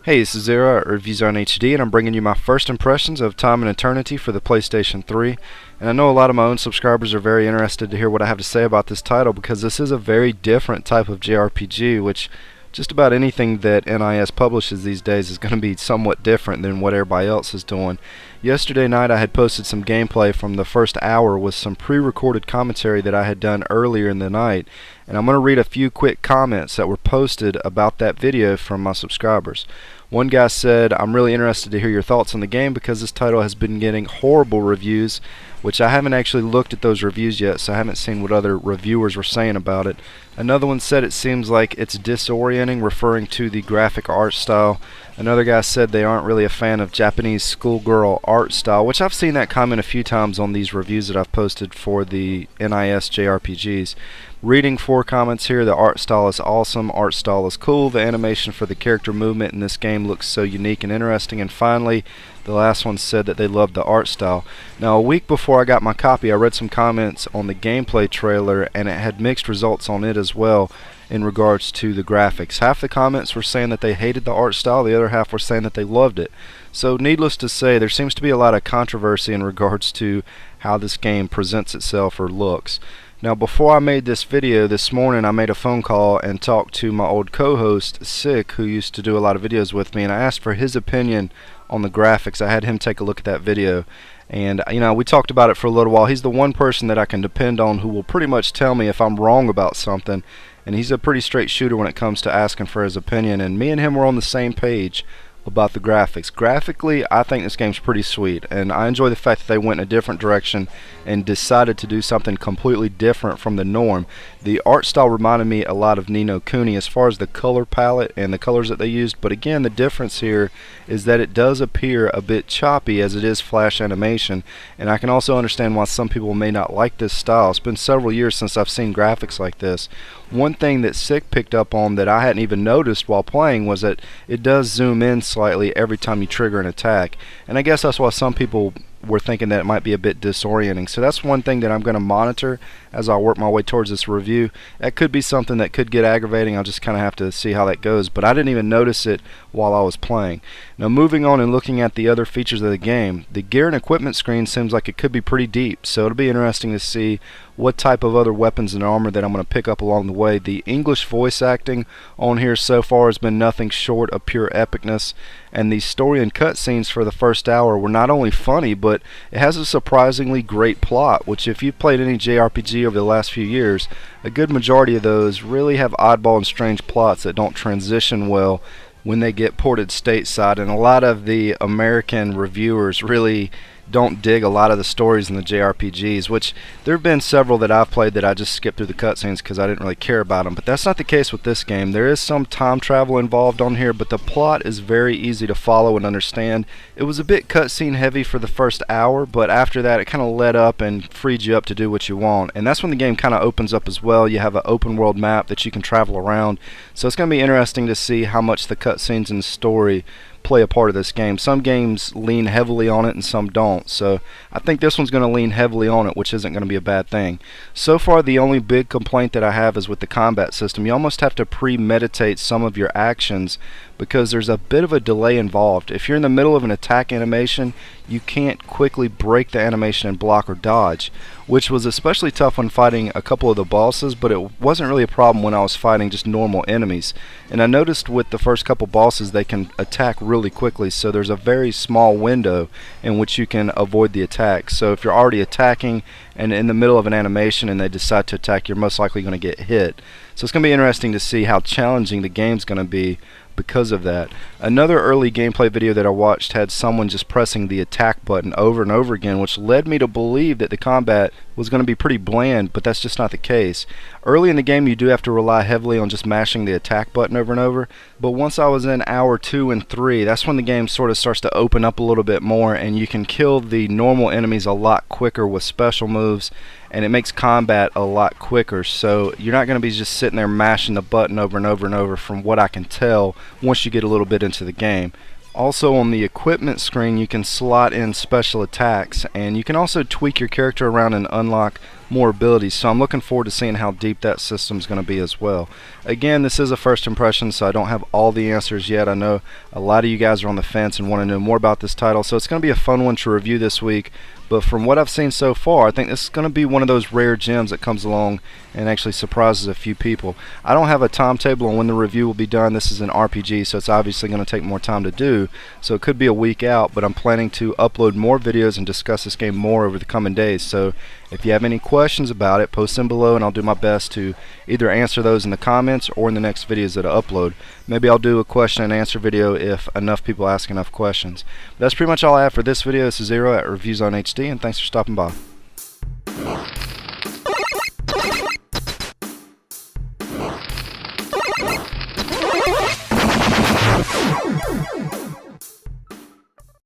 Hey, this is Zero at ReviewZoneHD, and I'm bringing you my first impressions of Time and Eternity for the PlayStation 3. And I know a lot of my own subscribers are very interested to hear what I have to say about this title, because this is a very different type of JRPG, which just about anything that NIS publishes these days is going to be somewhat different than what everybody else is doing. Yesterday night I had posted some gameplay from the first hour with some pre-recorded commentary that I had done earlier in the night, and I'm going to read a few quick comments that were posted about that video from my subscribers. One guy said, "I'm really interested to hear your thoughts on the game because this title has been getting horrible reviews," which I haven't actually looked at those reviews yet, so I haven't seen what other reviewers were saying about it. Another one said it seems like it's disorienting, referring to the graphic art style. Another guy said they aren't really a fan of Japanese schoolgirl art style, which I've seen that comment a few times on these reviews that I've posted for the NIS JRPGs. Reading 4 comments here: the art style is awesome, art style is cool, the animation for the character movement in this game looks so unique and interesting, and finally the last one said that they loved the art style. Now, a week before I got my copy, I read some comments on the gameplay trailer, and it had mixed results on it as well in regards to the graphics. Half the comments were saying that they hated the art style, the other half were saying that they loved it. So needless to say, there seems to be a lot of controversy in regards to how this game presents itself or looks. Now, before I made this video this morning, I made a phone call and talked to my old co-host Sick, who used to do a lot of videos with me, and I asked for his opinion on the graphics. I had him take a look at that video, and we talked about it for a little while. He's the one person that I can depend on who will pretty much tell me if I'm wrong about something, and he's a pretty straight shooter when it comes to asking for his opinion, and me and him were on the same page about the graphics. Graphically, I think this game's pretty sweet, and I enjoy the fact that they went in a different direction and decided to do something completely different from the norm. The art style reminded me a lot of Ni no Kuni as far as the color palette and the colors that they used, but again, the difference here is that it does appear a bit choppy as it is flash animation, and I can also understand why some people may not like this style. It's been several years since I've seen graphics like this. One thing that Sick picked up on that I hadn't even noticed while playing was that it does zoom in slightly every time you trigger an attack, and I guess that's why some people were thinking that it might be a bit disorienting. So that's one thing that I'm going to monitor as I work my way towards this review. That could be something that could get aggravating. I'll just kind of have to see how that goes, but I didn't even notice it while I was playing. Now, moving on and looking at the other features of the game, the gear and equipment screen seems like it could be pretty deep, so it'll be interesting to see what type of other weapons and armor that I'm going to pick up along the way. The English voice acting on here so far has been nothing short of pure epicness, and the story and cutscenes for the first hour were not only funny, but it has a surprisingly great plot, which if you've played any JRPG over the last few years, a good majority of those really have oddball and strange plots that don't transition well when they get ported stateside, and a lot of the American reviewers really don't dig a lot of the stories in the JRPGs, which there have been several that I've played that I just skipped through the cutscenes because I didn't really care about them, but that's not the case with this game. There is some time travel involved on here, but the plot is very easy to follow and understand. It was a bit cutscene heavy for the first hour, but after that it kind of let up and freed you up to do what you want, and that's when the game kind of opens up as well. You have an open world map that you can travel around, so it's going to be interesting to see how much the cutscenes and story play a part of this game. Some games lean heavily on it and some don't, so I think this one's going to lean heavily on it, which isn't going to be a bad thing. So far, the only big complaint that I have is with the combat system. You almost have to premeditate some of your actions because there's a bit of a delay involved. If you're in the middle of an attack animation, you can't quickly break the animation and block or dodge, which was especially tough when fighting a couple of the bosses, but it wasn't really a problem when I was fighting just normal enemies. And I noticed with the first couple bosses they can attack really quickly, so there's a very small window in which you can avoid the attack. So if you're already attacking and in the middle of an animation and they decide to attack, you're most likely going to get hit. So it's going to be interesting to see how challenging the game's going to be because of that. Another early gameplay video that I watched had someone just pressing the attack button over and over again, which led me to believe that the combat was going to be pretty bland, but that's just not the case. Early in the game you do have to rely heavily on just mashing the attack button over and over, but once I was in hour 2 and 3, that's when the game sort of starts to open up a little bit more, and you can kill the normal enemies a lot quicker with special moves, and it makes combat a lot quicker, so you're not going to be just sitting there mashing the button over and over and over from what I can tell once you get a little bit into the game. Also, on the equipment screen you can slot in special attacks, and you can also tweak your character around and unlock more abilities. So I'm looking forward to seeing how deep that system's going to be as well. Again, this is a first impression, so I don't have all the answers yet. I know a lot of you guys are on the fence and want to know more about this title, so it's going to be a fun one to review this week. But from what I've seen so far, I think this is going to be one of those rare gems that comes along and actually surprises a few people. I don't have a timetable on when the review will be done. This is an RPG, so it's obviously going to take more time to do. So it could be a week out, but I'm planning to upload more videos and discuss this game more over the coming days. So if you have any questions about it, post them below and I'll do my best to either answer those in the comments or in the next videos that I upload. Maybe I'll do a question and answer video if enough people ask enough questions. But that's pretty much all I have for this video. This is Zero at ReviewZoneHD, and thanks for stopping by.